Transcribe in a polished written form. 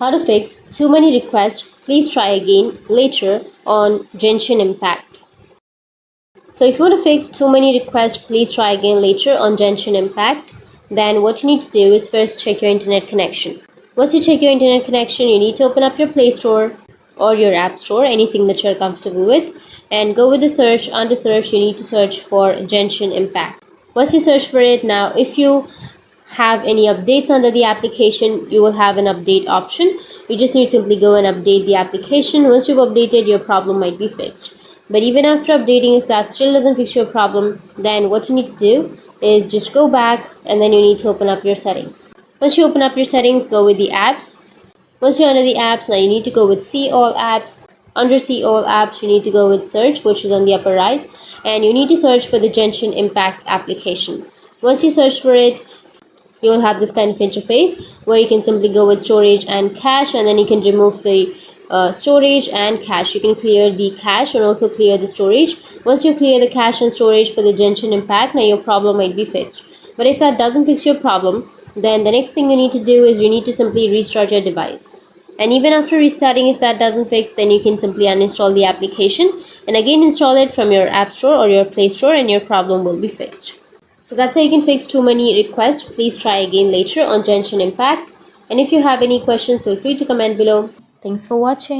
How to fix too many requests, please try again later on Genshin Impact. So if you want to fix too many requests, please try again later on Genshin Impact, then what you need to do is first check your internet connection. Once you check your internet connection, you need to open up your Play Store or your App Store, anything that you're comfortable with, and go with the search. Under search, you need to search for Genshin Impact. Once you search for it, now if you have any updates under the application, you will have an update option. You just need to simply go and update the application. Once you've updated, your problem might be fixed. But even after updating, if that still doesn't fix your problem, then what you need to do is just go back and then you need to open up your settings. Once you open up your settings, go with the apps. Once you're under the apps, now you need to go with see all apps. Under see all apps, you need to go with search, which is on the upper right, and you need to search for the Genshin Impact application. Once you search for it, you will have this kind of interface where you can simply go with storage and cache, and then you can remove the storage and cache. You can clear the cache and also clear the storage. Once you clear the cache and storage for the Genshin Impact, now your problem might be fixed. But if that doesn't fix your problem, then the next thing you need to do is you need to simply restart your device. And even after restarting, if that doesn't fix, then you can simply uninstall the application and again install it from your App Store or your Play Store, and your problem will be fixed. So that's how you can fix too many requests. Please try again later on Genshin Impact. And if you have any questions, feel free to comment below. Thanks for watching.